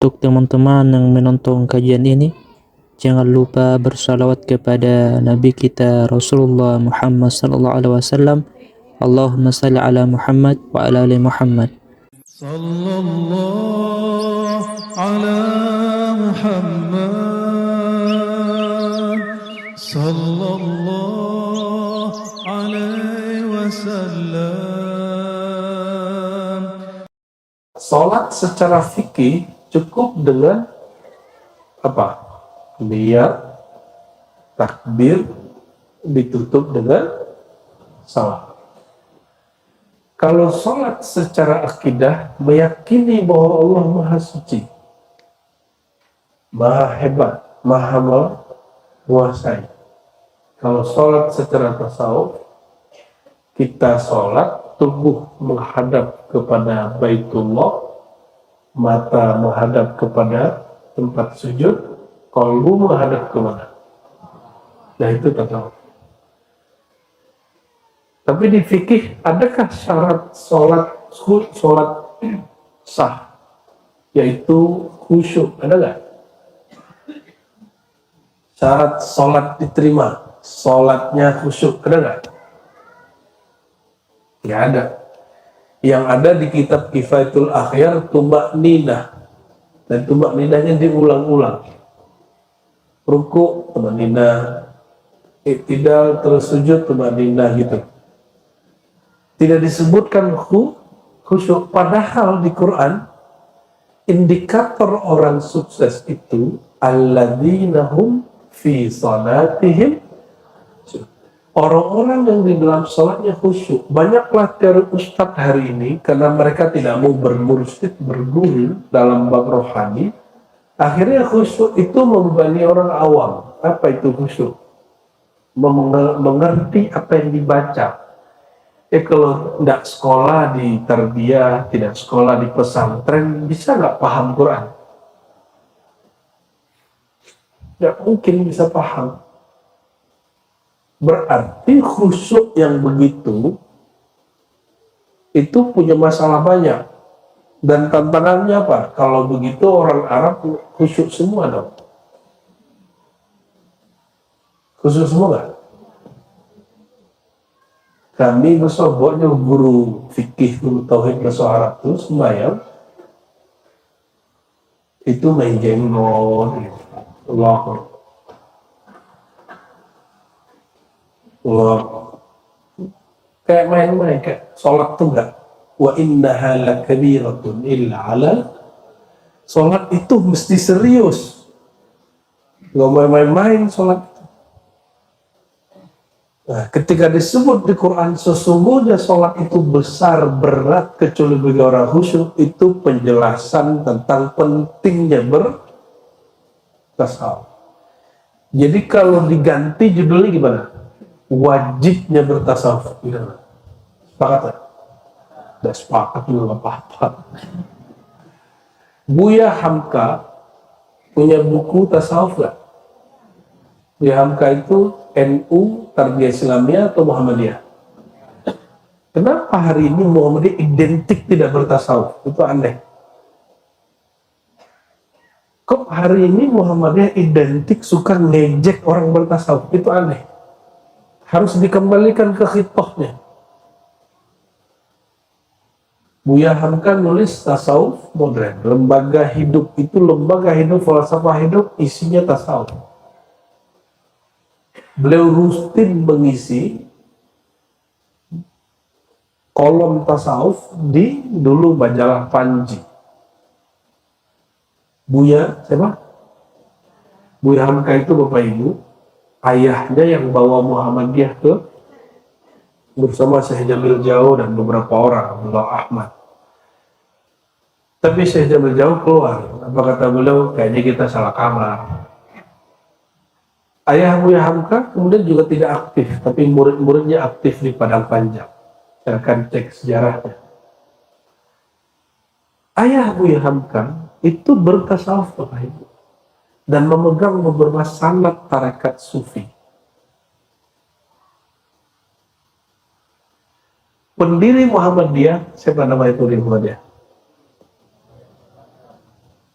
Untuk teman-teman yang menonton kajian ini, jangan lupa bersalawat kepada Nabi kita Rasulullah Muhammad sallallahu alaihi wasallam. Allahumma salli ala Muhammad wa ala ali Muhammad. Sallallahu ala Muhammad Sallallahu alaihi wasallam. Salat secara fikih cukup dengan apa? Niat, takbir, ditutup dengan salam. Kalau salat secara akidah meyakini bahwa Allah Maha Suci, Maha Hebat, Maha Menguasai. Kalau salat secara tasawuf, kita salat, tubuh menghadap kepada Baitullah, mata menghadap kepada tempat sujud, kalbu menghadap ke mana? Nah itu tasawuf. Tapi di fikih, adakah syarat sholat sah, yaitu khusyuk? Ada nggak? Syarat sholat diterima, sholatnya khusyuk, ada nggak? Nggak ada. Yang ada di kitab Kifayatul Akhyar tumak ninah, dan tumak ninahnya diulang-ulang. Ruku tumak ninah, iktidal terus sujud tumak ninah gitu. Tidak disebutkan khusyuk, padahal di Quran indikator orang sukses itu alladzina hum fi salatihim, orang-orang yang di dalam salatnya khusyuk. Banyaklah teori ustadz hari ini karena mereka tidak mau bermursyid, berguru dalam bab rohani, akhirnya khusyuk itu membebani orang awam. Apa itu khusyuk? Mengerti apa yang dibaca. Kalau tidak sekolah di tarbiyah, tidak sekolah di pesantren, bisa nggak paham Quran? Tidak mungkin bisa paham. Berarti khusyuk yang begitu itu punya masalah banyak. Dan tantangannya apa? Kalau begitu orang Arab khusyuk semua dong. Khusyuk semua nggak? Kami bersoboknya guru fikih, guru tauhid bahasa Arab itu sembahyang itu main jenggot, Allah, kayak main-main, kayak sholat tuh enggak. Wa innaha lakabiratun illa ala, sholat itu mesti serius, nggak main-main sholat. Nah, ketika disebut di Quran sesungguhnya sholat itu besar, berat, kecuali bagi orang khusyuk, itu penjelasan tentang pentingnya bertasawuf. Jadi kalau diganti judulnya gimana? Wajibnya bertasawuf. Gimana? Sepakat ya? Udah sepakat juga gak apa-apa. Buya Hamka punya buku tasawuf gak? Buya Hamka itu NU, Tarbiyah Islamiyah atau Muhammadiyah? Kenapa hari ini Muhammadiyah identik tidak bertasawuf? Itu aneh. Kok hari ini Muhammadiyah identik suka ngejek orang bertasawuf? Itu aneh. Harus dikembalikan ke khitohnya. Buya Hamka nulis tasawuf modern. Lembaga hidup itu, lembaga hidup, falsafah hidup, isinya tasawuf. Beliau rutin mengisi kolom tasawuf di dulu majalah Panji. Buya siapa? Buya Hamka itu Bapak Ibu, ayahnya yang bawa Muhammadiyah ke bersama Syekh Jamil Jauh dan beberapa orang, Abdullah Ahmad. Tapi Syekh Jamil Jauh keluar. Apa kata beliau? Kayaknya kita salah kamar. Ayah Buya Hamka kemudian juga tidak aktif, tapi murid-muridnya aktif di Padang Panjang. Saya akan cek sejarahnya. Ayah Buya Hamka itu bertasawuf Bapak Ibu, dan memegang beberapa sanad tarekat sufi. Pendiri Muhammadiyah, siapa nama itu Muhammadiyah?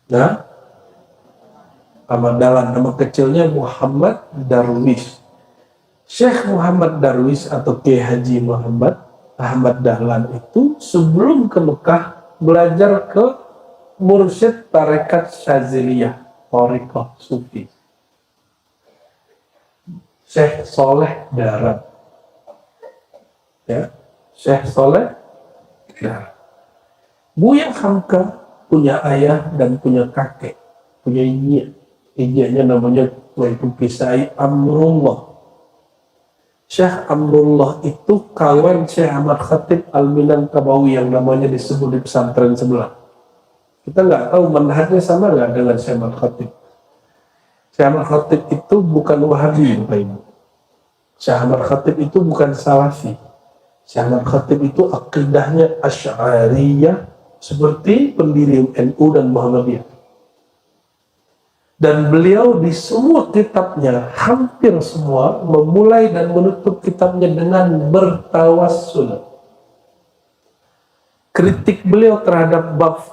Nah, Ahmad Dahlan, nama kecilnya Muhammad Darwis. Syekh Muhammad Darwis atau Kiai Haji Muhammad Ahmad Dahlan itu sebelum ke Mekah belajar ke mursyid tarekat Syaziliyah, tarekat Sufi, Syekh Soleh Darat. Ya, Syekh Soleh Darat. Buya Hamka punya ayah dan punya kakek, punya inya. Inyanya namanya Tuan Kisai Amrullah. Syekh Amrullah itu kawan Syekh Ahmad Khatib Al-Minangkabawi yang namanya disebut di pesantren sebelah. Kita nggak tahu manhajnya sama nggak dengan Syekh Ahmad Khatib. Syekh Ahmad Khatib itu bukan Wahabi, Bapak Ibu. Syekh Ahmad Khatib itu bukan Salafi. Syekh Ahmad Khatib itu akidahnya Asy'ariyah seperti pendiri NU dan Muhammadiyah. Dan beliau di semua kitabnya, hampir semua, memulai dan menutup kitabnya dengan bertawassul. Kritik beliau terhadap bab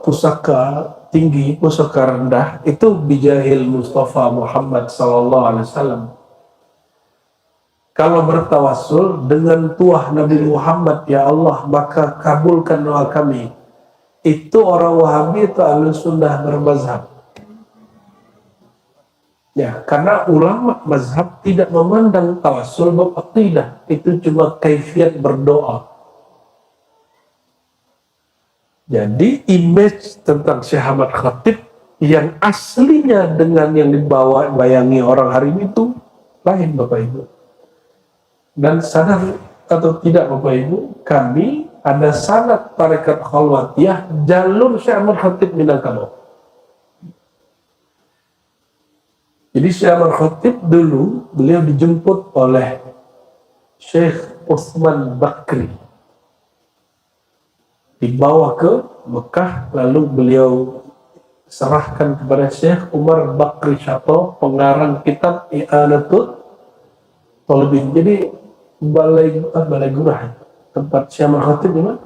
pusaka tinggi, pusaka rendah, itu bijahil Mustafa Muhammad sallallahu alaihi wasallam. Kalau bertawassul dengan tuah Nabi Muhammad, ya Allah, maka kabulkan doa kami. Itu orang Wahabi, itu ahli sunnah bermazhab. Ya, karena ulama mazhab tidak memandang tawassul bab aqidah, itu cuma kaifiat berdoa. Jadi image tentang Syekh Ahmad Khatib yang aslinya dengan yang dibawa bayangi orang hari ini itu lain, Bapak Ibu. Dan sadar atau tidak Bapak Ibu, kami ada sanad tarekat Khalwatiyah jalur Syekh Ahmad Khatib Minangkabau. Jadi Syekh Ahmad Khatib dulu beliau dijemput oleh Syekh Utsman Bakri, dibawa ke Mekah, lalu beliau serahkan kepada Syekh Umar Bakri Syato, pengarang kitab I'anatul Thalibin. Jadi Balai Gurah, tempat Syekh Ahmad Khatib di mana?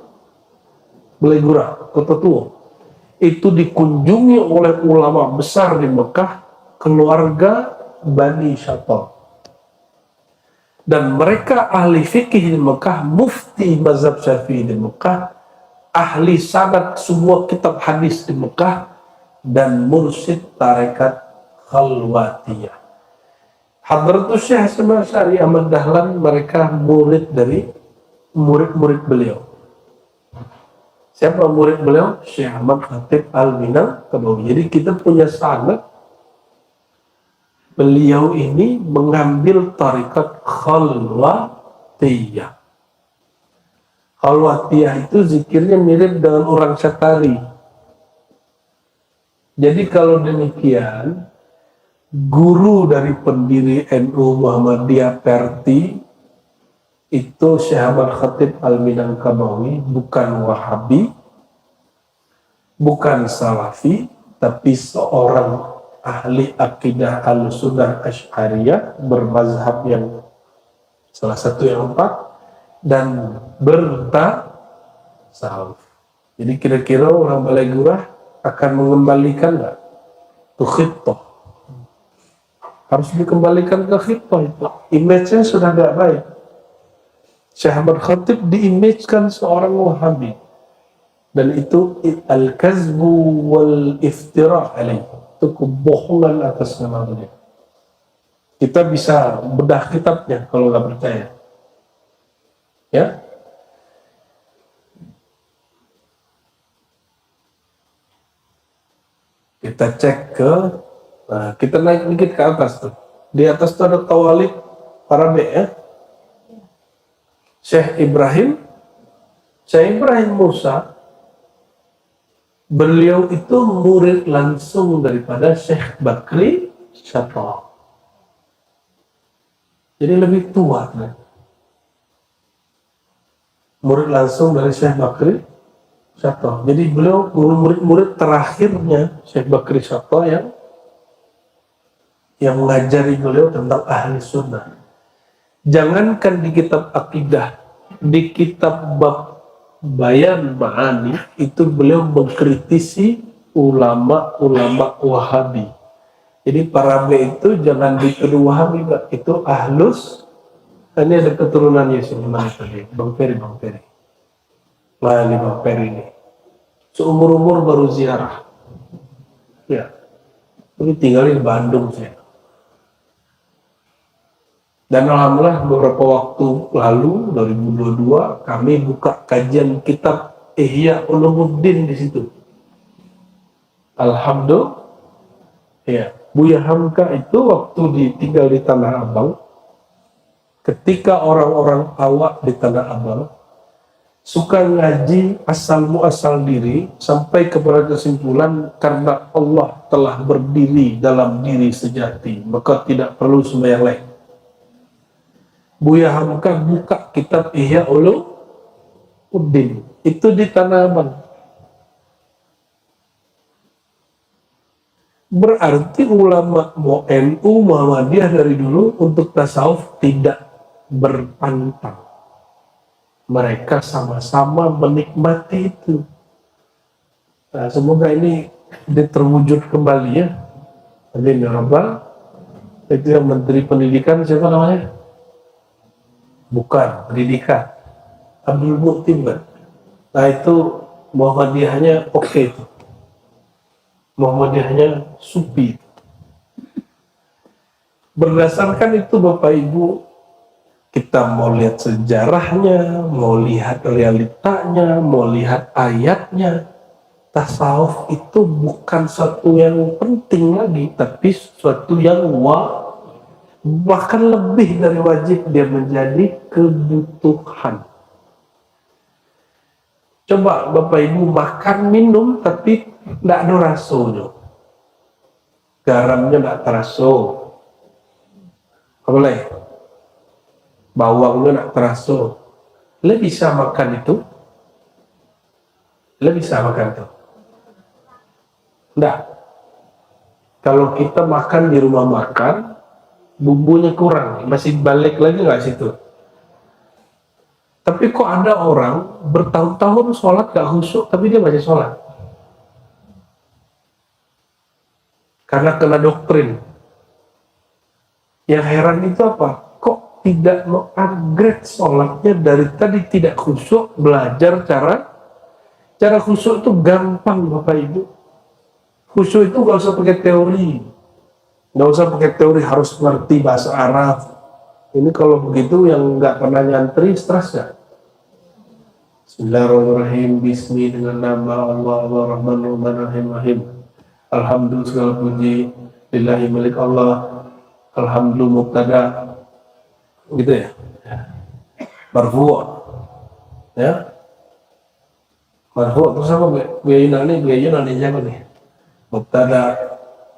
Balai Gurah, Kota Tua. Itu dikunjungi oleh ulama besar di Mekah, keluarga Bani Syato. Dan mereka ahli fikih di Mekah, mufti mazhab Syafi'i di Mekah, ahli sanad semua kitab hadis di Mekah, dan mursyid tarekat Khalwatiyah. Hadratus Syekh Hasyim Asy'ari Ahmad Dahlan, mereka murid dari murid-murid beliau. Siapa murid beliau? Syekh Ahmad Khatib Al-Minangkabawi. Jadi kita punya sanad beliau ini mengambil tarekat Khalwatiyah. Khalwatiyah itu zikirnya mirip dengan orang Syatari. Jadi kalau demikian, guru dari pendiri NU Muhammadiyah Perti itu Syekh Ahmad Khatib Al-Minangkabawi, bukan Wahabi, bukan Salafi, tapi seorang ahli akidah al-sunnah Asy'ariyah bermazhab yang salah satu yang empat dan bertasawuf. Jadi kira-kira orang Balai Gurah akan mengembalikan nggak ke khittah? Harus dikembalikan ke khittah itu. Image-nya sudah nggak baik. Syekh Ahmad Khatib diimage-kan seorang Wahabi, dan itu al-kazbu wal iftira alaih, itu kebohongan atas nama beliau. Kita bisa bedah kitabnya kalau nggak percaya. Ya, kita cek ke, kita naik dikit ke atas tuh. Di atas tuh ada tawalid Arabe ya. Syekh Ibrahim Musa, beliau itu murid langsung daripada Syekh Bakri Syato. Jadi lebih tua kan? Murid langsung dari Syekh Bakri Syato. Jadi beliau murid-murid terakhirnya Syekh Bakri Syato yang mengajari beliau tentang ahli sunnah. Jangankan di kitab akidah, di kitab bab Bayan Ma'ani itu beliau mengkritisi ulama-ulama Wahabi. Jadi para B itu jangan dituduh Wahabi, Pak. Itu ahlus. Ini ada keturunannya sini, mana tadi? Bang Ferry. Nah, ini Bang Ferry ini. Seumur-umur baru ziarah. Ya. Tapi tinggal di Bandung saya. Dan alhamdulillah beberapa waktu lalu 2022 kami buka kajian kitab Ihya Ulumuddin di situ. Alhamdulillah. Ya, Buya Hamka itu waktu tinggal di Tanah Abang, ketika orang-orang awak di Tanah Abang suka ngaji asal muasal diri sampai kepada kesimpulan karena Allah telah berdiri dalam diri sejati maka tidak perlu sembahyang lain. Buya Hamka buka kitab Ihya Ulumuddin itu di Tanah Abang. Berarti ulama NU Muhammadiyah dari dulu untuk tasawuf tidak berpantang. Mereka sama-sama menikmati itu. Nah, semoga ini terwujud kembali ya. Amin ya Rabbal. Itu yang Menteri Pendidikan siapa namanya? Bukan pendidikan. Abdul Muktim. Nah itu Muhammadiyahnya oke itu. Muhammadiyahnya supi. Berdasarkan itu Bapak Ibu, kita mau lihat sejarahnya, mau lihat realitanya, mau lihat ayatnya. Tasawuf itu bukan sesuatu yang penting lagi, tapi sesuatu yang bahkan lebih dari wajib, dia menjadi kebutuhan. Coba Bapak Ibu makan minum tapi tidak ada rasanya, garamnya tidak terasa, apa lagi? Bawangnya tidak terasa. Lo bisa makan itu? Lo bisa makan itu? Tidak. Kalau kita makan di rumah makan, bumbunya kurang, masih balik lagi nggak situ? Tapi kok ada orang bertahun-tahun sholat gak khusyuk, tapi dia masih sholat? Karena kena doktrin. Yang heran itu apa? Kok tidak mengupgrade sholatnya dari tadi tidak khusyuk, belajar cara khusyuk itu gampang Bapak Ibu. Khusyuk itu gak usah pakai teori. Gak usah pakai teori harus ngerti bahasa Arab. Ini kalau begitu yang nggak pernah nyantri stres ya. Bismillahirrahmanirrahim. Bismi dengan nama Allah Ar-Rahmanir-Rahim. Alhamdulillah segala puji lillahi milik Allah. Alhamdulillah mubtada. Gitu ya. Marfu' ya. Marfu' terus apa? Biayuna nih siapa nih? Mubtada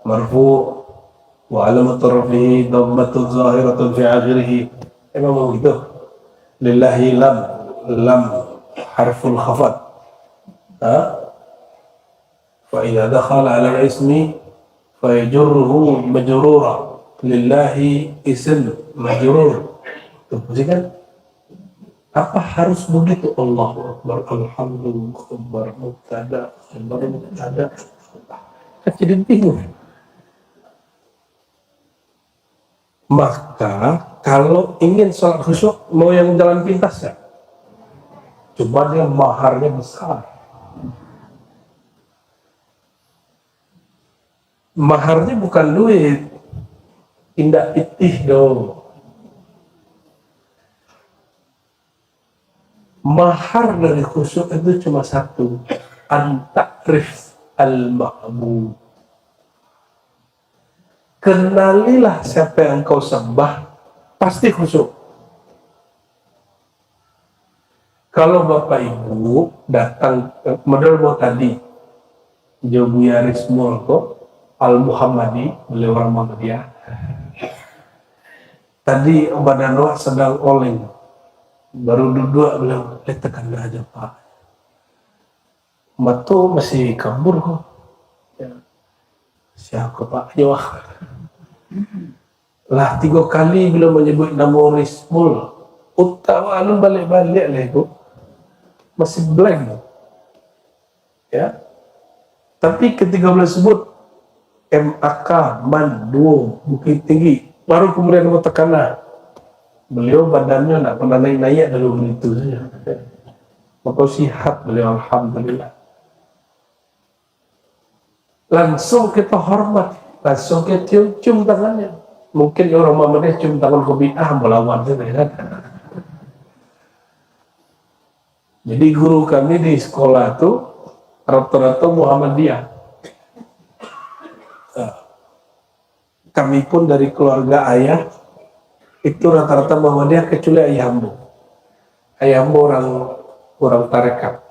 marfu' wa alamatu rafihi dhammatun zahiratun fi akhirih. Emang begitu. Lillahi lam harful khafat. Fa idza dakhala ala ismi fa yajurruhu majrura. Lillahi ism majrur. Tuh, kan? Apa harus begitu? Allahu Akbar, alhamdulillah, khabar mubtada. Jadi bingung. Maka kalau ingin sholat khusyuk, mau yang jalan pintas ya? Coba dia maharnya besar. Maharnya bukan duit, tindak pitih dong. Mahar dari khusyuk itu cuma satu, an-ta'rif al-ma'bud. Kenalilah siapa yang kau sembah, pasti khusyuk. Kalau Bapak Ibu datang model mau tadi, Buya Rismul kok, Al-Muhammadi, beliau orang Muhammadiyah. Tadi Badan Wah sedang oleng, baru duduk bilang, tekan aja Pak. Matu masih kabur kok. Ya. Siapa Pak? Wah. Lah 3 kali bila menyebut nama Rismul, utawa anu balik-balik lah itu masih blank ya. Tapi ketika beliau sebut MAK, MAN, Duo, Bukit Tinggi, baru kemudian mau tekanan. Beliau badannya tidak pernah naik-naik dari begitu saja. Maka sihat beliau, alhamdulillah. Langsung kita hormat, langsung kita cium tangannya. Mungkin orang Muhammadiyah cium tangan ke melawan saja kan. Jadi guru kami di sekolah itu rata-rata Muhammadiyah. Kami pun dari keluarga ayah itu rata-rata Muhammadiyah kecuali ayahmu. Ayahmu orang tarekat.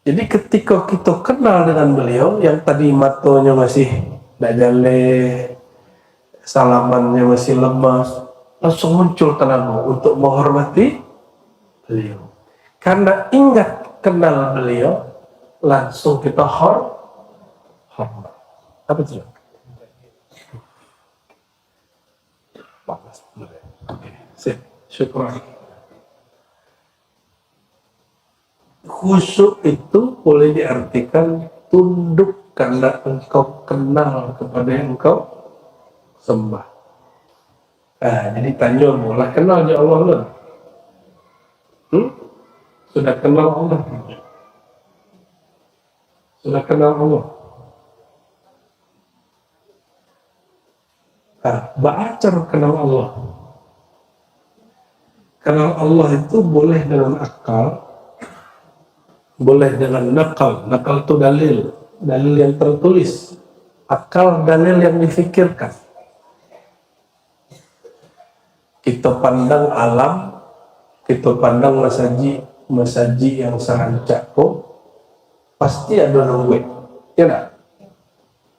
Jadi ketika kita kenal dengan beliau, yang tadi matonya masih tidak jale, salamannya masih lemas, langsung muncul tenagmu untuk menghormati beliau. Karena ingat kenal beliau, langsung kita hormat. Apa itu? Panas. Sip, syukur. Khusyuk itu boleh diartikan tunduk karena engkau kenal kepada yang engkau sembah. Jadi tanya mulai kenal ya Allah lah. Sudah kenal Allah? Sudah kenal Allah? Belajar kenal Allah. Kenal Allah itu boleh dengan akal, boleh dengan nakal. Nakal itu dalil yang tertulis. Akal dalil yang difikirkan. Kita pandang alam, kita pandang masaji yang serancak kok, pasti ada nunggu, ya enggak?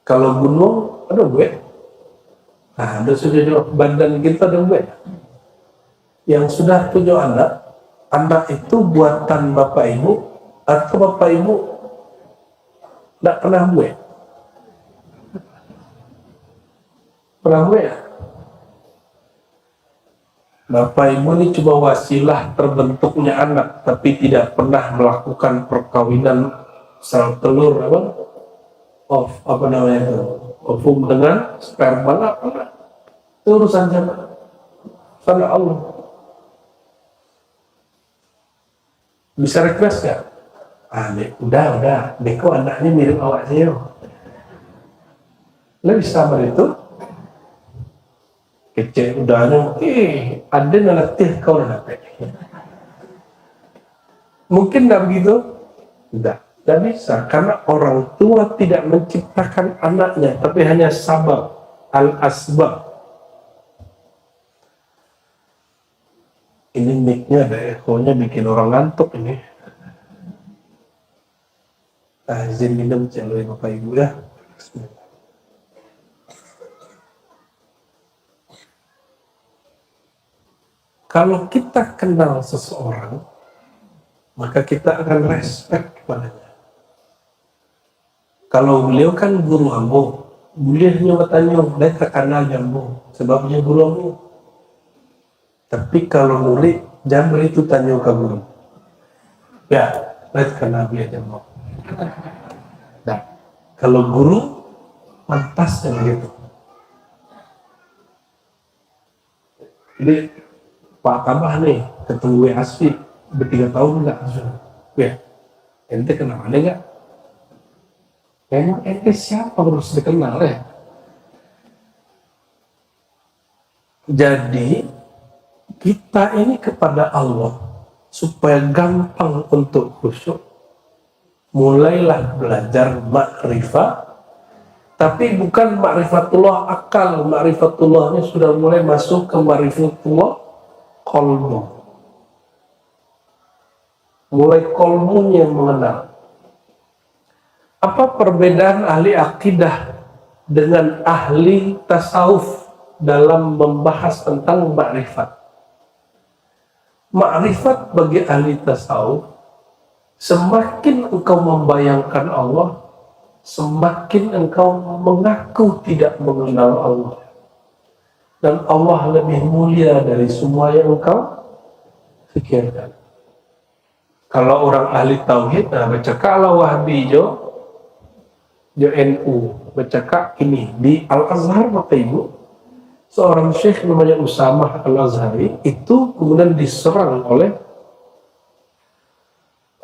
Kalau gunung ada gue, ada sudah jawab badan kita ada gue. Yang sudah punya anak itu buatan bapak ibu atau bapak ibu tidak pernah gue, pernah gue ya? Bapak ibu ini cuma wasilah terbentuknya anak, tapi tidak pernah melakukan perkawinan sel telur apa namanya itu, ovum dengan sperma, nggak pernah. Itu urusan sama Allah. Bisa request nggak? Udah, Beko anaknya mirip awak saya. Lebih sabar itu. Kecil udahnya, ada nalatih kau nanti. Mungkin tidak begitu? Tidak bisa, karena orang tua tidak menciptakan anaknya, tapi hanya sabab, al-asbab. Ini mic-nya ada echo-nya bikin orang ngantuk ini. Izin minum cewek Bapak Ibu ya. Bismillah. Kalau kita kenal seseorang, maka kita akan respect kepadanya. Kalau beliau kan guru ambo, beliau hanya bertanya, mereka kenal jambu, sebabnya guru ambo. Tapi kalau murid, jangan itu tanya ke guru. Ya, mereka kenal dia jambu. Nah, kalau guru, pantasnya begitu. Jadi, Pak Tabah nih, ketemu gue asli, ber3 tahun enggak? Ya, ente kenal ada enggak? Emang ente siapa harus dikenal ya? Jadi, kita ini kepada Allah, supaya gampang untuk khusyuk, mulailah belajar makrifat, tapi bukan ma'rifatullah akal, ma'rifatullahnya sudah mulai masuk ke ma'rifatullah kolbu. Mulai kolbunya yang mengenal. Apa perbedaan ahli akidah dengan ahli tasawuf dalam membahas tentang ma'rifat? Ma'rifat bagi ahli tasawuf, semakin engkau membayangkan Allah, semakin engkau mengaku tidak mengenal Allah. Dan Allah lebih mulia dari semua yang engkau pikirkan. Kalau orang ahli tauhid, nah baca kalau Wahabi jo NU, baca kak ini di Al Azhar Bapak Ibu, seorang syekh namanya Usamah Al Azhari itu kemudian diserang oleh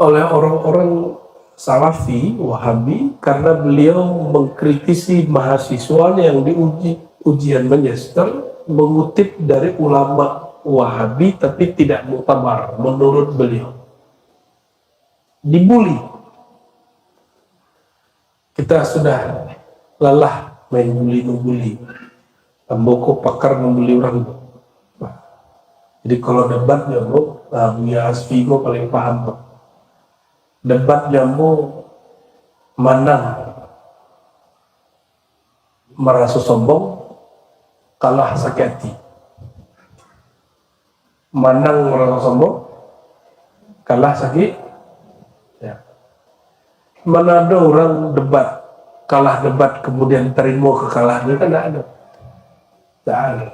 orang-orang Salafi Wahabi karena beliau mengkritisi mahasiswanya yang diuji ujian magister mengutip dari ulama Wahabi tapi tidak muktabar menurut beliau. Dibully. Kita sudah lelah main bully-bully. Amboko pakar membuli orang. Jadi kalau debat jambu, Buya Asfigo paling paham. Debat jambu menang merasa sombong, kalah sakit hati. Menang merasa sombong, kalah sakit. Ya. Mana ada orang debat, kalah debat kemudian terima kekalahan, kan tidak ada. Tidak ada.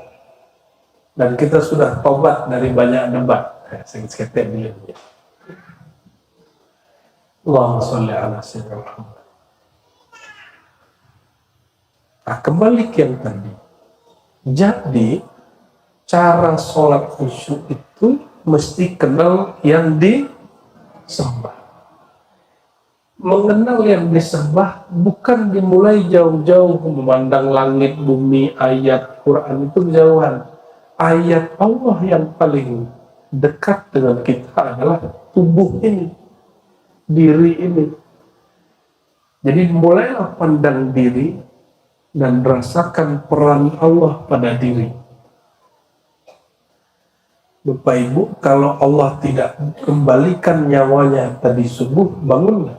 Dan kita sudah tobat dari banyak debat. Sakit beliau. Allahumma sholli ala sayyidina Muhammad. Nah, kembali ke yang tadi. Jadi cara sholat khusyuk itu mesti kenal yang disembah. Mengenal yang disembah bukan dimulai jauh-jauh memandang langit, bumi, ayat, Quran itu jauhan. Ayat Allah yang paling dekat dengan kita adalah tubuh ini, diri ini. Jadi mulailah pandang diri dan rasakan peran Allah pada diri. Bapak Ibu, kalau Allah tidak kembalikan nyawanya tadi subuh, bangunlah.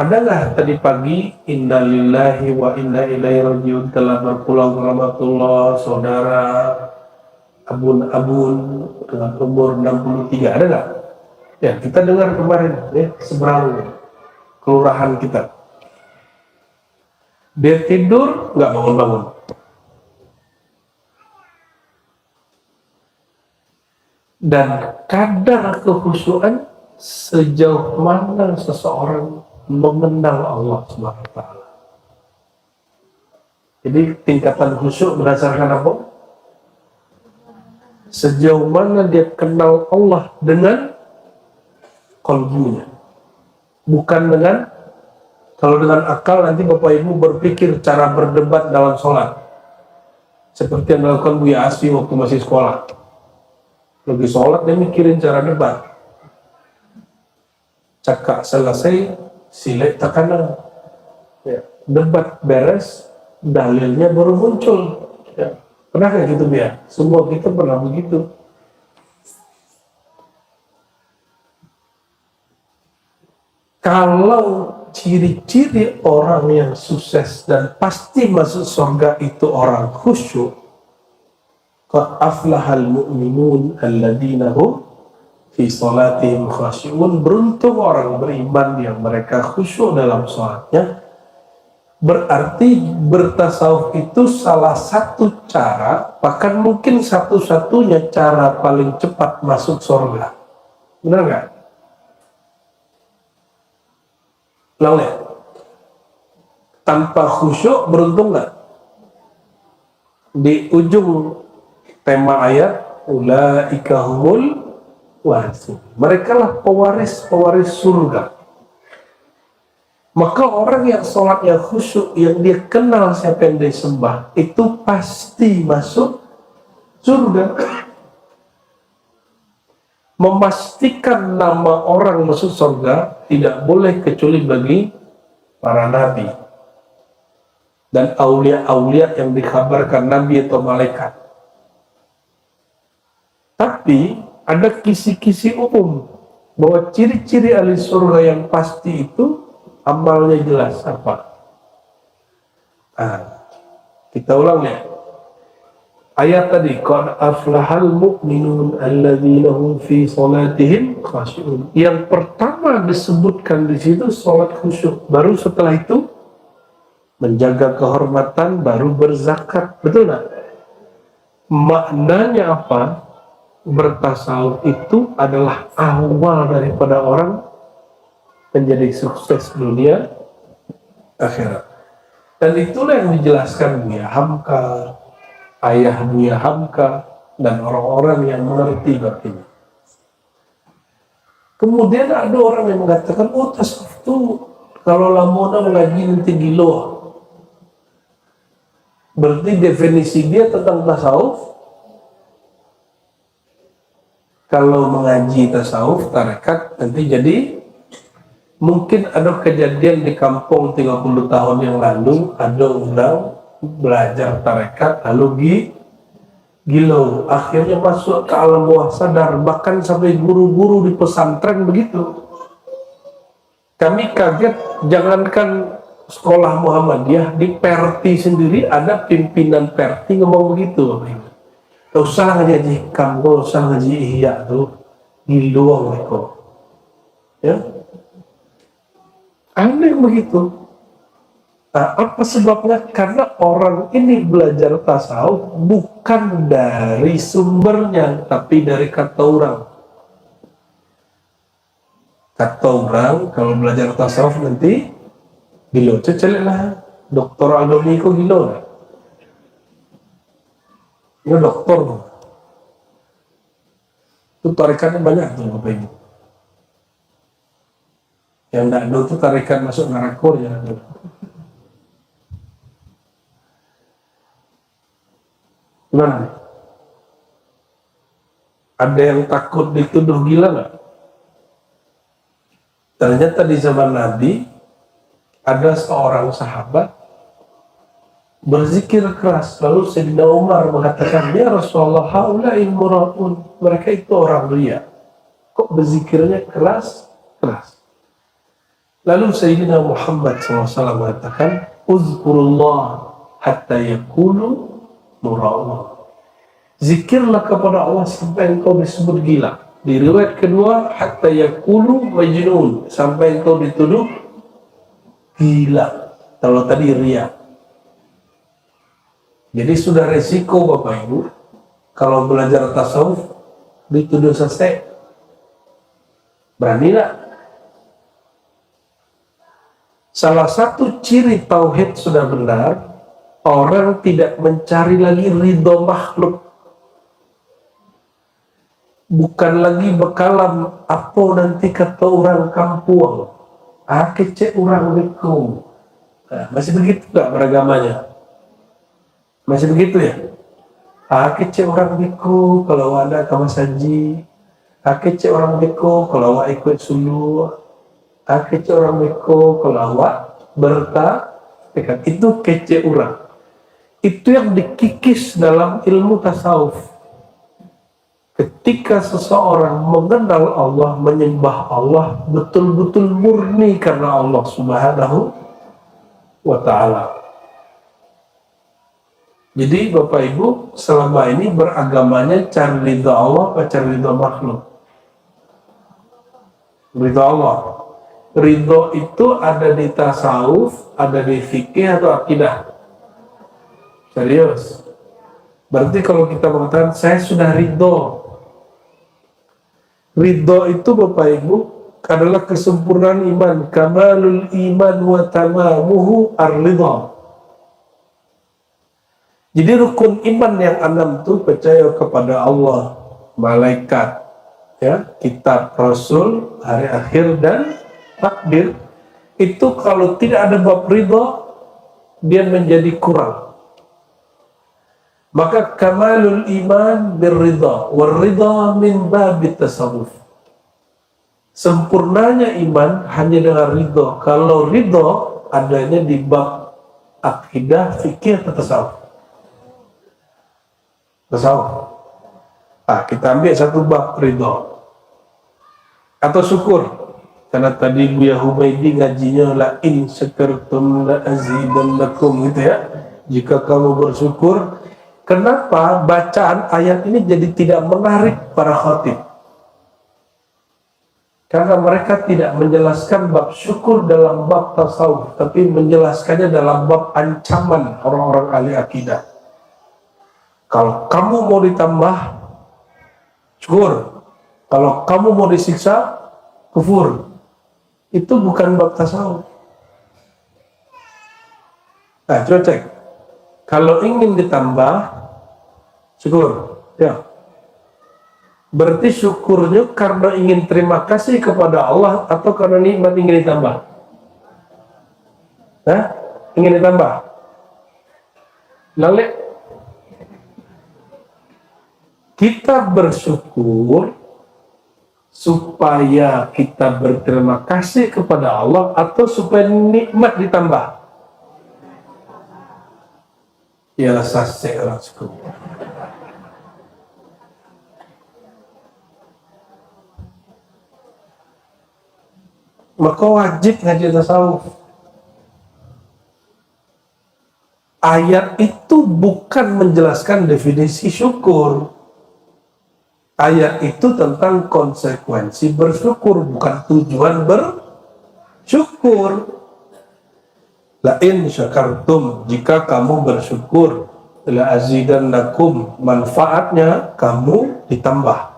Ada nggak tadi pagi innalillahi wa inna ilaihi rajiun telah berpulang rahmatullah saudara Abun dengan umur 63, ada nggak? Ya, kita dengar kemarin ya, seberang kelurahan kita. Dia tidur nggak bangun-bangun. Dan kadar kekhusyuan sejauh mana seseorang mengenal Allah Subhanahu wa taala. Jadi tingkatan khusyuk berdasarkan apa? Sejauh mana dia kenal Allah dengan qalbunya. Bukan dengan, kalau dengan akal nanti Bapak Ibu berpikir cara berdebat dalam sholat. Seperti yang dilakukan Buya Asfi waktu masih sekolah. Lagi sholat dia mikirin cara debat. Cakap selesai, silek tekanan. Ya. Debat beres, dalilnya baru muncul. Ya. Pernah kayak gitu ya? Semua kita pernah begitu. Kalau ciri-ciri orang yang sukses dan pasti masuk surga itu orang khusyuk, qad aflahal mu'minun alladzina hum fi salatihim khashi'un, beruntung orang beriman yang mereka khusyuk dalam salatnya. Berarti bertasawuf itu salah satu cara, bahkan mungkin satu-satunya cara paling cepat masuk surga. Benar nggak? Ulang ya? Tanpa khusyuk beruntung nggak? Di ujung tema ayat ulaika humul warisun, mereka lah pewaris surga. Maka orang yang sholatnya khusyuk, yang dia kenal siapa yang dia sembah, itu pasti masuk surga. Memastikan nama orang masuk surga tidak boleh kecuali bagi para nabi dan aulia-aulia yang dikabarkan nabi atau malaikat. Tapi ada kisi-kisi umum bahwa ciri-ciri ahli surga yang pasti itu amalnya jelas apa. Kita ulang ya. Ayat tadi, qad aflahal mu'minun alladzina hum fi salatihim khashi'un. Yang pertama disebutkan di situ salat khusyuk. Baru setelah itu menjaga kehormatan, baru berzakat. Betul nggak? Maknanya apa? bertasawuf itu adalah awal daripada orang menjadi sukses dunia akhirat. Dan itulah yang dijelaskan Buya Hamka, ayah Buya Hamka, dan orang-orang yang mengerti bab ini. Kemudian ada orang yang mengatakan, oh tasawuf itu kalau lamona mengaji nanti gilo. Berarti definisi dia tentang tasawuf, kalau mengaji tasawuf, tarekat, nanti jadi mungkin ada kejadian di kampung 30 tahun yang lalu, ada orang belajar tarekat, lalu gilo, akhirnya masuk ke alam bawah sadar, bahkan sampai guru-guru di pesantren begitu. Kami kaget, jangankan sekolah Muhammadiyah, di Perti sendiri ada pimpinan Perti ngomong begitu. Gak usah ngaji hikam, gak usah ngaji ihya tuh, giluang mereka. Ya, aneh begitu. Nah, apa sebabnya? Karena orang ini belajar tasawuf bukan dari sumbernya, tapi dari kata orang. Kata orang, kalau belajar tasawuf nanti gilo, cecelek lah. Dokter Aldomi kok gilo lah. Ya dokter. Itu tarikatnya banyak tuh Bapak Ibu. Yang tidak ada itu tarikat masuk neraka ya. Gimana nih? Ada yang takut dituduh gila nggak? Ternyata di zaman Nabi ada seorang sahabat berzikir keras, lalu Sayyidina Umar mengatakan, ya Rasulullah, haula'i mura'un, mereka itu orang ria, kok berzikirnya keras? Lalu Sayyidina Muhammad SAW mengatakan, uzkurullah hatta yakunu mura'un, zikirlah kepada Allah sampai engkau disebut gila. Di riwayat kedua, hatta yakunu majnun, sampai engkau dituduh gila. Kalau tadi ria. Jadi sudah resiko Bapak Ibu, kalau belajar tasawuf dituduh sesat. Berani nggak? Salah satu ciri tauhid sudah benar, orang tidak mencari lagi ridho makhluk. Bukan lagi bekalan apa nanti kata orang kampung. Kecek orang beku. Nah, masih begitu nggak beragamanya? Masih begitu ya? Kecek orang beku kalau ada kawas haji. Kecek orang beku kalau awak ikut suluh. Kecek orang beku kalau awak bertarekat. Itu kecek orang. Itu yang dikikis dalam ilmu tasawuf. Ketika seseorang mengenal Allah, menyembah Allah betul-betul murni karena Allah Subhanahu wa Ta'ala. Jadi Bapak Ibu, selama ini beragamanya cari ridha Allah atau cari ridha makhluk? Ridha Allah. Ridha itu ada di tasawuf, ada di fikih atau akidah? Serius? Berarti kalau kita mengatakan saya sudah ridho. Ridho itu Bapak Ibu adalah kesempurnaan iman. Kamalul iman wa tamamuhu ar-ridha. Jadi rukun iman yang 6 itu percaya kepada Allah, malaikat, ya, kitab, rasul, hari akhir dan takdir. Itu kalau tidak ada bab ridha, dia menjadi kurang. Maka kamalul iman birridha, warridha min babit tasawuf. Sempurnanya iman hanya dengan ridha. Kalau ridha adanya di bab akidah, fikih atau tasawuf. Tasawuf. Kita ambil satu bab ridha atau syukur. Karena tadi Buya Humaidi ngajinya la in syakartum la azidannakum gitu ya. Jika kamu bersyukur. Kenapa bacaan ayat ini jadi tidak menarik para khatib? Karena mereka tidak menjelaskan bab syukur dalam bab tasawuf, tapi menjelaskannya dalam bab ancaman orang-orang ahli akidah. Kalau kamu mau ditambah, syukur. Kalau kamu mau disiksa, kufur. Itu bukan bab tasawuf. Nah, coba cek. Kalau ingin ditambah, syukur. Ya. Berarti syukurnya karena ingin terima kasih kepada Allah atau karena nikmat ingin ditambah? Hah? Ingin ditambah? Lalu kita bersyukur supaya kita berterima kasih kepada Allah atau supaya nikmat ditambah? Ialah sasek orang syukur. Maka wajib ngaji tasawuf. Ayat itu bukan menjelaskan definisi syukur. Ayat itu tentang konsekuensi bersyukur, bukan tujuan bersyukur. La in syakartum, jika kamu bersyukur, la azidannakum, manfaatnya kamu ditambah.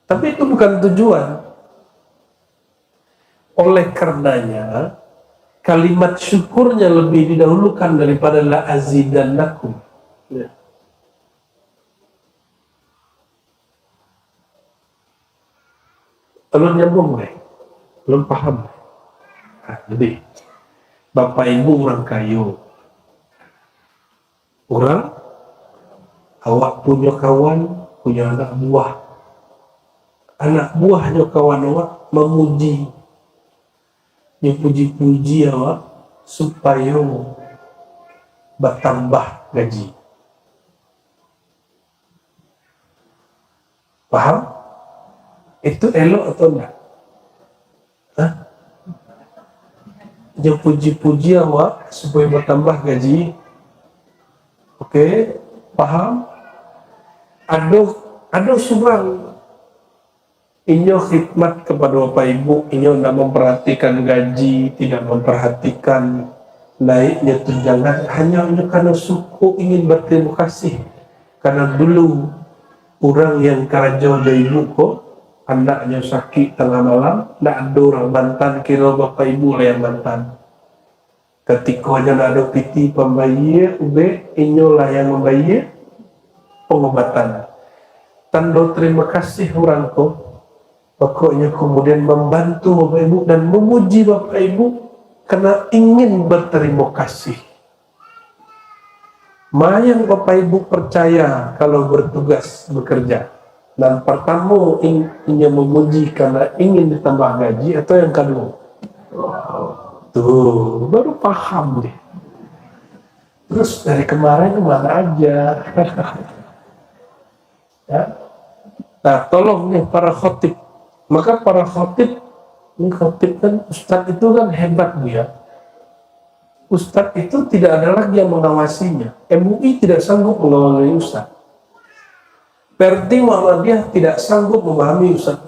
Tapi itu bukan tujuan. Oleh karenanya, kalimat syukurnya lebih didahulukan daripada la azidannakum. Ya. Belum nyambung deh, belum paham. Nah, jadi, bapak ibu orang kayu, awak punya kawan, punya anak buahnya kawan awak memuji, puji-puji awak supaya bertambah gaji. Paham? Itu elok atau enggak? Hah? Dia puji-puji awak supaya bertambah gaji. Oke, paham? Ada seorang inyo khidmat kepada bapak ibu, inyo tidak memperhatikan gaji, tidak memperhatikan naiknya tunjangan, hanya karena suku ingin berterima kasih. Karena dulu orang yang karajo dari ibu kok, anaknya sakit tengah malam, tidak ada orang bantan, kira bapak ibu lah yang bantan. Ketika hanya tidak ada piti pembayi, inyo lah yang membayi pengobatan. Tanda terima kasih orang kok. Pokoknya kemudian membantu Bapak Ibu dan memuji Bapak Ibu karena ingin berterima kasih. Mayang Bapak Ibu percaya kalau bertugas bekerja. Dan pertama ingin memuji karena ingin ditambah gaji atau yang kedua? Tuh, baru paham deh. Terus dari kemarin kemana aja? Ya. Nah, tolong nih para khotib. Maka para khotib, ini khotib kan, ustadz itu kan hebat Bu ya. Ustadz itu tidak ada lagi yang mengawasinya. MUI tidak sanggup mengawasi ustadz. Perdi Muhammadiyah tidak sanggup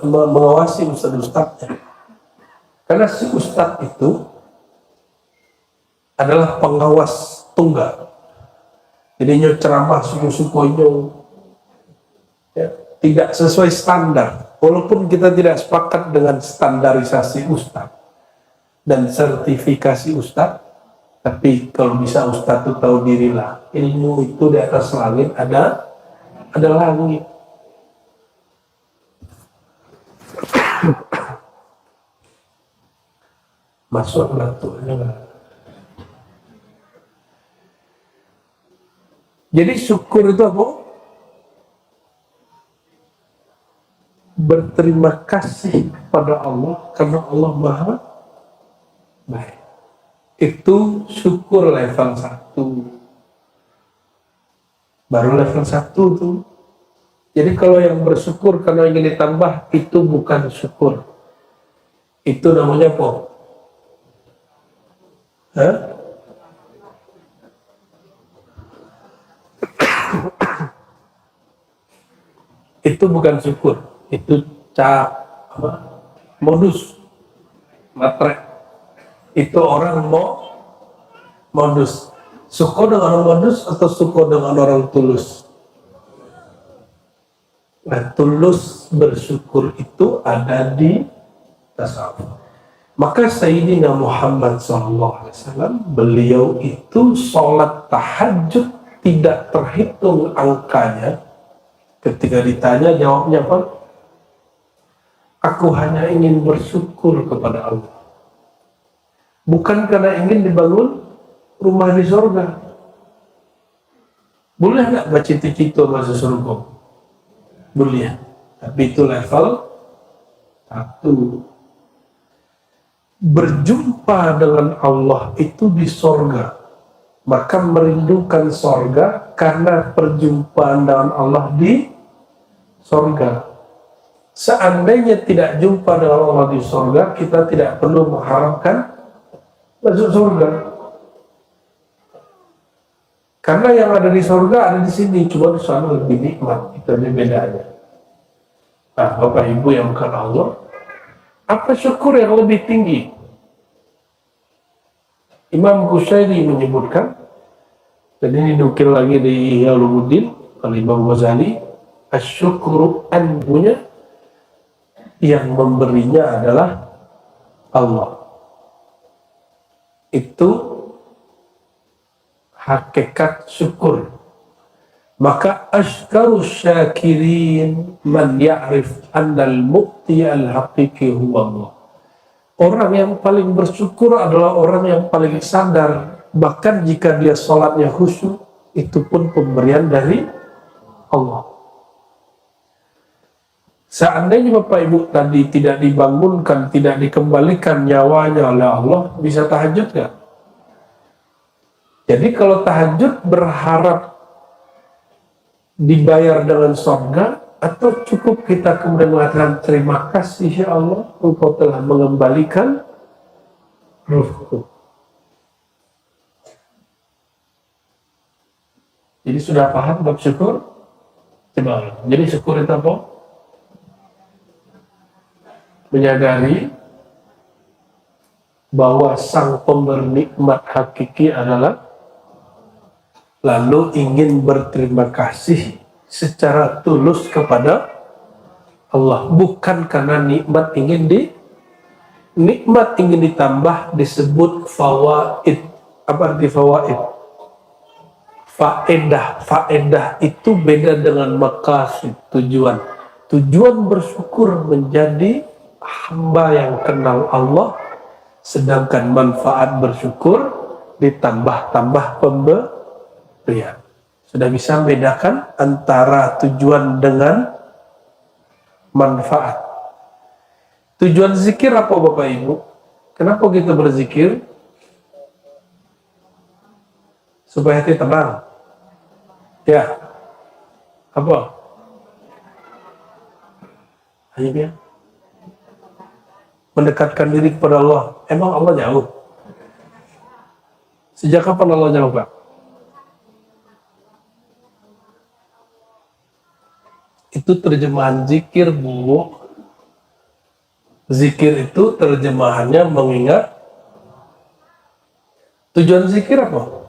mengawasi ustadz-ustadznya. Karena si ustadz itu adalah pengawas tunggal. Jadi ceramah suku-suku ya, tidak sesuai standar. Walaupun kita tidak sepakat dengan standarisasi ustadz dan sertifikasi ustadz, tapi kalau bisa ustadz itu tahu dirilah. Ilmu itu di atas langit ada langit. Masuk batunya. Jadi syukur itu apa? Berterima kasih kepada Allah karena Allah Maha baik. Itu syukur level 1. Baru level 1 tuh. Jadi kalau yang bersyukur karena ingin ditambah, itu bukan syukur. Itu namanya apa? Hah? Itu bukan syukur. Itu modus matre. Itu orang modus. Syukur dengan orang modus atau syukur dengan orang tulus? Nah, tulus bersyukur itu ada di tasawuf. Maka Sayyidina Muhammad SAW, beliau itu sholat tahajud tidak terhitung angkanya. Ketika ditanya, jawabnya apa? Aku hanya ingin bersyukur kepada Allah. Bukan karena ingin dibangun rumah di surga. Boleh nggak baca cita-cita masuk surga? Boleh. Tapi itu level 1. Berjumpa dengan Allah itu di sorga, maka merindukan sorga karena perjumpaan dengan Allah di sorga. Seandainya tidak jumpa dengan Allah di sorga, kita tidak perlu mengharapkan masuk surga, karena yang ada di sorga ada di sini, cuma di sana lebih nikmat. Itu aja bedanya. Nah, Bapak Ibu yang bukan Allah, apa syukur yang lebih tinggi? Imam Ghazali menyebutkan, dan ini dinukil lagi di Ihya Ulumuddin oleh Imam Ghazali, asyukru anbunya, yang memberinya adalah Allah. Itu hakikat syukur. Maka asykaru syakirin man ya'rif annal mu'ti al-haqiqi huwa Allah. Orang yang paling bersyukur adalah orang yang paling sadar, bahkan jika dia sholatnya khusyuk, itu pun pemberian dari Allah. Seandainya Bapak Ibu tadi tidak dibangunkan, tidak dikembalikan nyawanya oleh Allah, bisa tahajud nggak? Jadi kalau tahajud berharap dibayar dengan surga, atau cukup kita kemudian mengatakan terima kasih ya Allah, Engkau telah mengembalikan ruhku. Jadi sudah paham bab syukur? Coba. Jadi syukur itu apa? Menyadari bahwa sang pemberi nikmat hakiki adalah, lalu ingin berterima kasih secara tulus kepada Allah, bukan karena nikmat ingin ditambah, disebut fawaid. Apa arti fawaid? Faedah itu beda dengan maqasid, tujuan. Tujuan bersyukur menjadi hamba yang kenal Allah, sedangkan manfaat bersyukur ditambah-tambah pemberian. Sudah bisa membedakan antara tujuan dengan manfaat. Tujuan zikir apa Bapak Ibu? Kenapa kita berzikir? Supaya hati tenang. Ya. Apa? Hanya dia mendekatkan diri kepada Allah. Emang Allah jauh? Sejak kapan Allah jauh, Pak? Itu terjemahan zikir, Bu. Zikir itu terjemahannya mengingat. Tujuan zikir apa?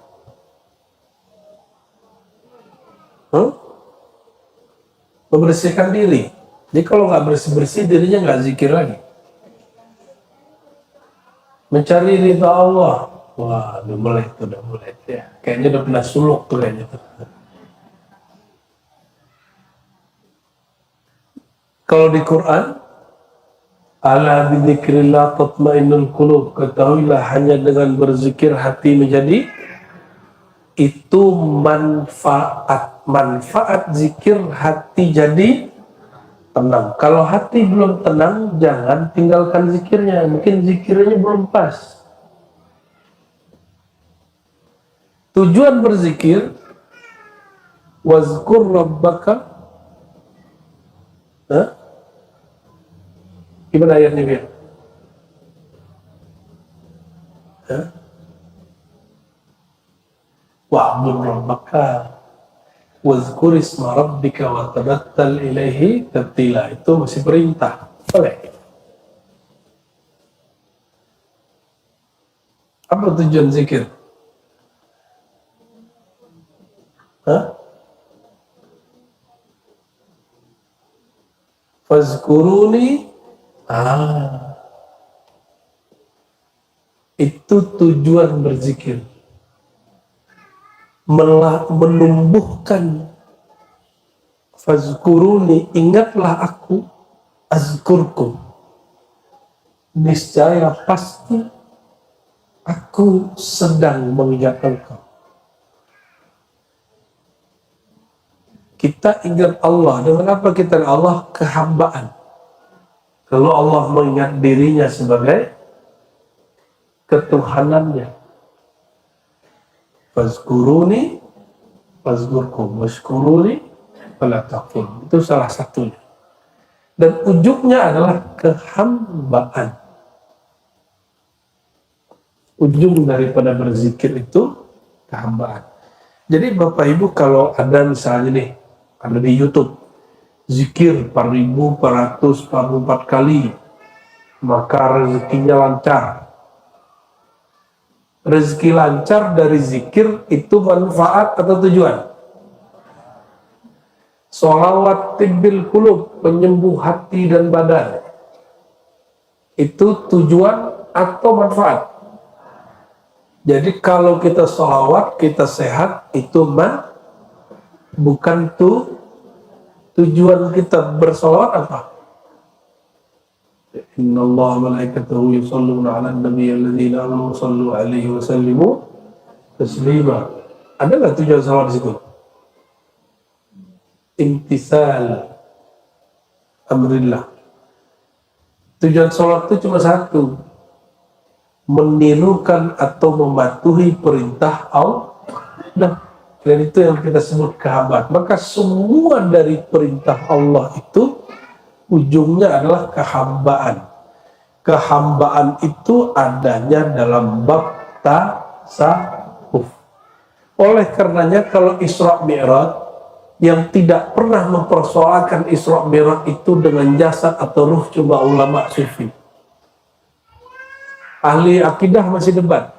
Membersihkan diri. Jadi kalau nggak bersih-bersih, dirinya nggak zikir lagi. Mencari ridha Allah. Wah, udah mulai ya. Kayaknya udah pernah suluk tuh kayaknya tuh. Kalau di Quran, ala bidzikrillah tatmainnul qulub, ketahuilah hanya dengan berzikir hati menjadi, itu manfaat zikir, hati jadi tenang. Kalau hati belum tenang, jangan tinggalkan zikirnya, mungkin zikirnya belum pas. Tujuan berzikir, wazkur rabbaka. Gimana ayatnya Biar? Wa'bud rabbaka wazkur isma rabbika wa tabattal ilaihi tabtila. Itu masih perintah. Boleh. Apa tujuan zikir? Fazkuruni. Itu tujuan berzikir. Menumbuhkan fazkuruni, ingatlah aku, azkurkum, niscaya pasti aku sedang mengingat engkau. Kita ingat Allah. Dengan apa kita ingat Allah? Kehambaan. Kalau Allah mengingat dirinya sebagai ketuhanannya, fazkuruni fazkurkum washkuruni fala takfurun. Itu salah satunya. Dan ujungnya adalah kehambaan. Ujung daripada berzikir itu kehambaan. Jadi Bapak Ibu, kalau ada misalnya nih, ada di YouTube zikir 4.444 kali, maka rezekinya lancar. Rezeki lancar dari zikir itu manfaat atau tujuan? Sholawat tibbil qulub, penyembuh hati dan badan, itu tujuan atau manfaat? Jadi kalau kita sholawat, kita sehat, itu bukan tujuan kita bersholawat apa? Inna Allah malaikatahu yusalluna ala nabi alladzina amanu sallu alaihi wa sallimu taslima. Ada nggak tujuan sholawat di situ? Imtisal amrillah. Tujuan sholat itu cuma satu, menirukan atau mematuhi perintah Allah. Dan itu yang kita sebut kehambaan. Maka semua dari perintah Allah itu ujungnya adalah kehambaan. Kehambaan itu adanya dalam bab tasawuf. Oleh karenanya kalau Isra Mi'raj, yang tidak pernah mempersoalkan Isra Mi'raj itu dengan jasad atau ruh, coba ulama sufi. Ahli akidah masih debat.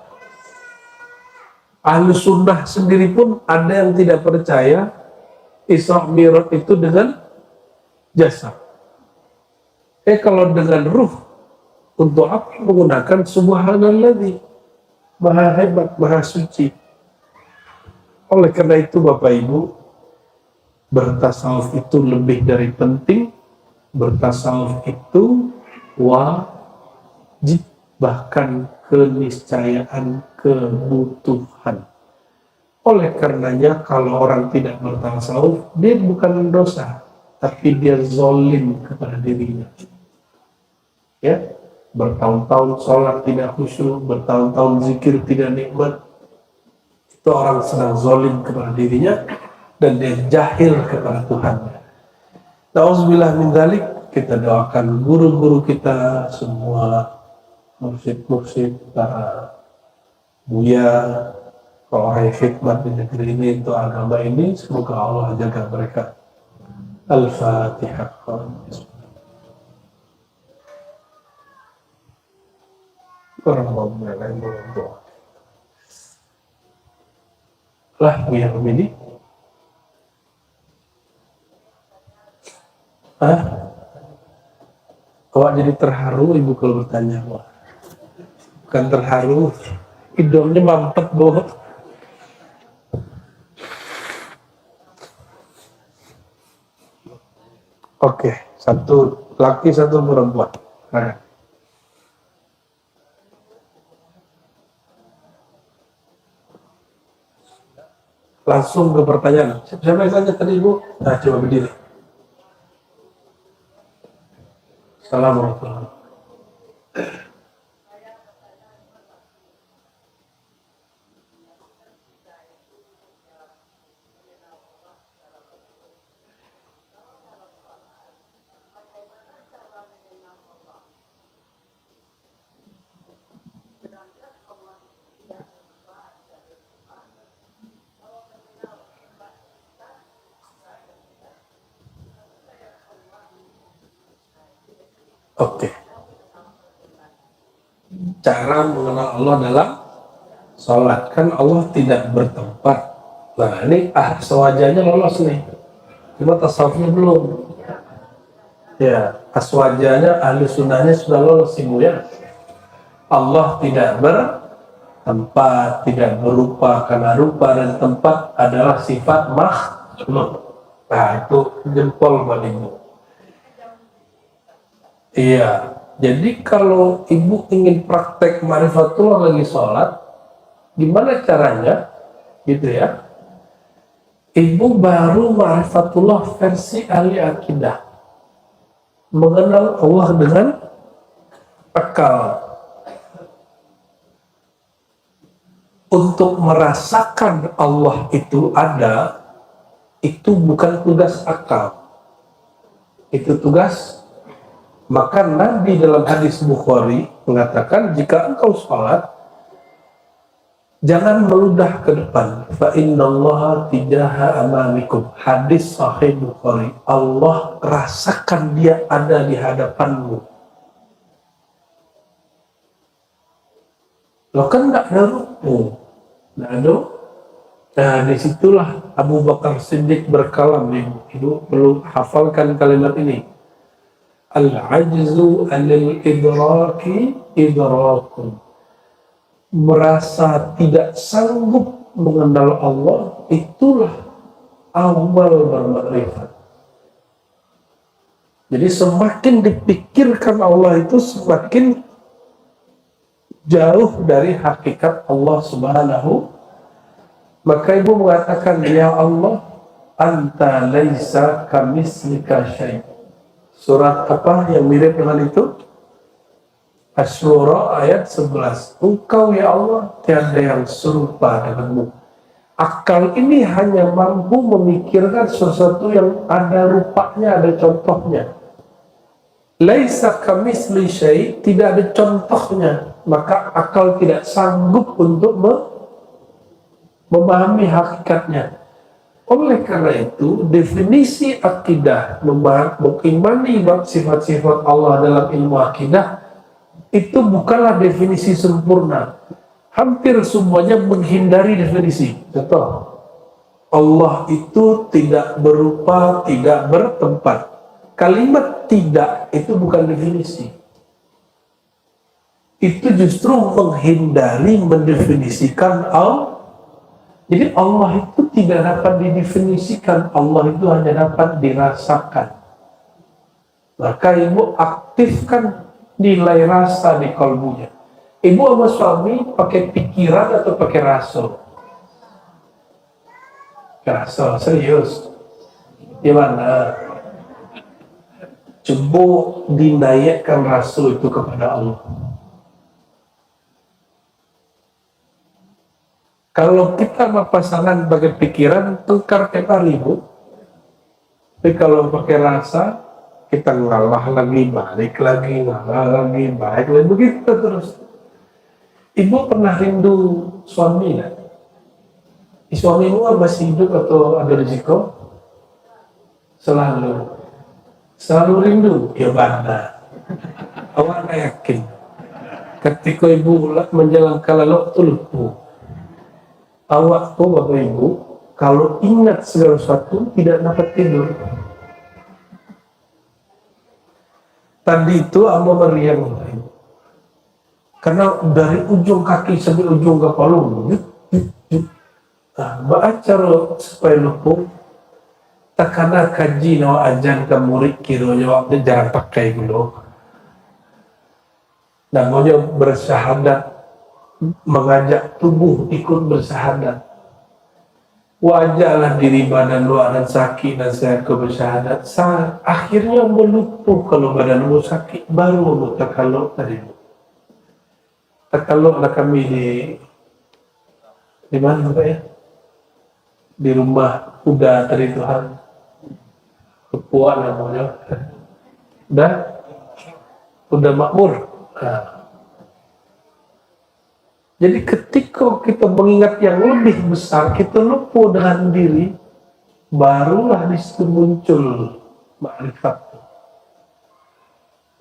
Ahli sunnah sendiri pun ada yang tidak percaya Isra Mi'raj itu dengan jasad. Kalau dengan ruh, untuk apa menggunakan subhanalladzi, maha hebat, maha suci. Oleh karena itu Bapak Ibu, bertasawuf itu lebih dari penting. Bertasawuf itu wajib, bahkan keniscayaan, kebutuhan. Oleh karenanya kalau orang tidak bertasawuf, dia bukan dosa, tapi dia zolim kepada dirinya. Ya, bertahun-tahun sholat tidak khusyuk, bertahun-tahun zikir tidak nikmat, itu orang sedang zolim kepada dirinya dan dia jahil kepada Tuhan. Nauzubillah min dzalik. Kita doakan guru-guru kita semua, mursyid-mursyid, para buya, orang yang khidmat di negeri ini untuk agama ini, semoga Allah jaga mereka. Al-Fatihah. Lah, yang ini awak jadi terharu ibu kalau bertanya. Wah, bukan terharu, hidungnya mampet boh. Oke, satu laki satu perempuan. Nah. Langsung ke pertanyaan. Siapa yang tanya tadi ibu? Nah, coba berdiri. Assalamualaikum. Oke. Cara mengenal Allah dalam sholat, kan Allah tidak bertempat. Nah ini sewajahnya lolos nih, cuma tasawufnya belum. Ya, aswajanya ahli sunnahnya sudah lolos ibu ya. Allah tidak bertempat, tidak berupa, karena rupa dan tempat adalah sifat makhluk. Nah, itu jempol buat ibu. Iya, jadi kalau ibu ingin praktek marifatullah lagi sholat, gimana caranya? Gitu ya. Ibu baru marifatullah versi ahli akidah. Mengenal Allah dengan akal. Untuk merasakan Allah itu ada, itu bukan tugas akal. Itu tugas. Maka Nabi dalam hadis Bukhari mengatakan, jika engkau sholat, jangan meludah ke depan. Fa innallaha tijaha amamikum. Hadis Sahih Bukhari. Allah rasakan dia ada di hadapanmu. Lo kan nggak ada ruku, nggak ada. Nah, disitulah Abu Bakar Siddiq berkalam. Ibu perlu hafalkan kalimat ini. Al-ajzu anil idraki idrakun. Merasa tidak sanggup mengenal Allah, itulah awal bermakrifat. Jadi semakin dipikirkan Allah itu semakin jauh dari hakikat Allah Subhanahu. Maka ibu mengatakan, ya Allah, anta laisa kamislika syai'. Surat apa yang mirip dengan itu? Asy-Syura ayat 11. Engkau ya Allah tiada yang serupa denganmu. Akal ini hanya mampu memikirkan sesuatu yang ada rupanya, ada contohnya. Laisa kamitsli syai', tidak ada contohnya. Maka akal tidak sanggup untuk memahami hakikatnya. Oleh karena itu, definisi akidah, mengimani sifat-sifat Allah dalam ilmu akidah, itu bukanlah definisi sempurna. Hampir semuanya menghindari definisi. Contoh, Allah itu tidak berupa, tidak bertempat. Kalimat tidak itu bukan definisi. Itu justru menghindari mendefinisikan Allah. Jadi Allah itu tidak dapat didefinisikan, Allah itu hanya dapat dirasakan. Maka ibu aktifkan nilai rasa di kalbunya. Ibu sama suami pakai pikiran atau pakai rasa? Rasa, serius. Gimana? Coba dinaikkan rasa itu kepada Allah. Kalau kita sama pasangan pakai pikiran, tengkar tiap hari, Bu. Tapi kalau pakai rasa, kita ngalah lagi, balik lagi, ngalah lagi, balik lagi, begitu terus. Ibu pernah rindu suami, kan? Suamimu masih hidup atau ada risiko? Selalu. Selalu rindu? Ya banda. Awak nggak yakin. Ketika ibu menjalankan waktu lupa. Awak tuh Bapak Ibu, kalau ingat segala sesuatu tidak dapat tidur. Tadi itu Amba meriang, Bapak Ibu. Karena dari ujung kaki sampai ujung kepala, baca supaya lupa. Takana kaji nawa ajan ke murid kiro jawabnya jangan pakai dulu. Namanya bersyahadat. Mengajak tubuh ikut bersyahadat. Wajarlah diri badan luar dan sakit dan saya ke bersyahadat. Akhirnya melupuh kalau badan lu sakit, baru takaluk tadi. Takaluklah kami di mana Pak ya? Di rumah kuda tadi Tuhan. Kepuan namanya. Udah makmur. Nah. Jadi ketika kita mengingat yang lebih besar, kita lupa dengan diri, barulah disitu muncul makrifat.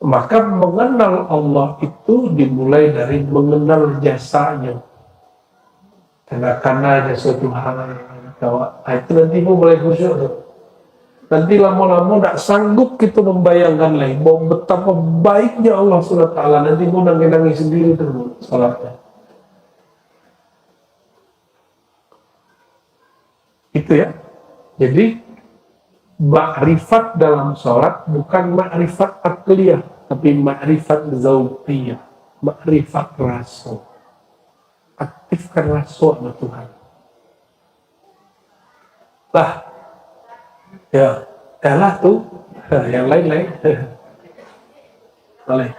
Maka mengenal Allah itu dimulai dari mengenal jasanya. Karena jasa Tuhan, itu nanti mulai khusyuk. Nanti lama-lama tidak sanggup kita membayangkan lagi bahwa betapa baiknya Allah SWT. Nanti mau nangis-nangis sendiri tuh salatnya. Itu ya. Jadi ma'rifat dalam salat bukan ma'rifat akliyah, tapi ma'rifat zauqiyah, ma'rifat rasa. Aktifkan rasa sama Tuhan. Lah, ya, lah tuh, yang lain-lain. Boleh.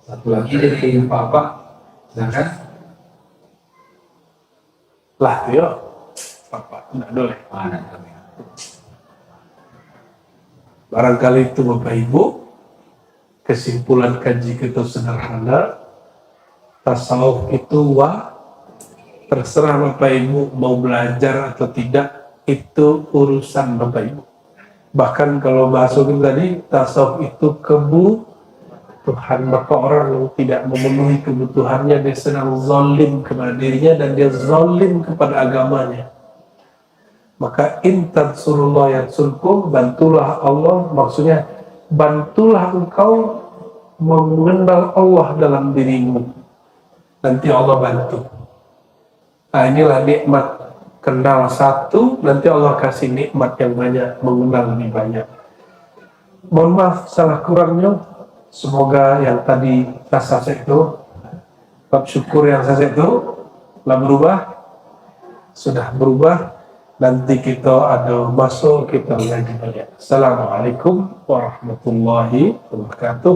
Satu lagi dari Bapak, silakan. Lah, yo, Bapak, enggak boleh. Barangkali itu Bapak Ibu, kesimpulan kaji kita sederhana, tasawuf itu terserah Bapak Ibu mau belajar atau tidak, itu urusan Bapak Ibu. Bahkan kalau bahasa kita tadi, tasawuf itu kebutuhan, maka orang yang tidak memenuhi kebutuhannya, dia sedang zalim kepada dirinya dan dia zalim kepada agamanya. Maka in tansurullah yansurkum, bantulah Allah, maksudnya bantulah engkau mengenal Allah dalam dirimu, nanti Allah bantu. Nah, inilah nikmat kenal satu, nanti Allah kasih nikmat yang banyak, mengenal lebih banyak. Mohon maaf salah kurangnya, semoga yang tadi rasa itu, bab syukur yang saya itu telah berubah, sudah berubah. Nanti kita ada masuk, kita lagi banyak. Assalamualaikum warahmatullahi wabarakatuh.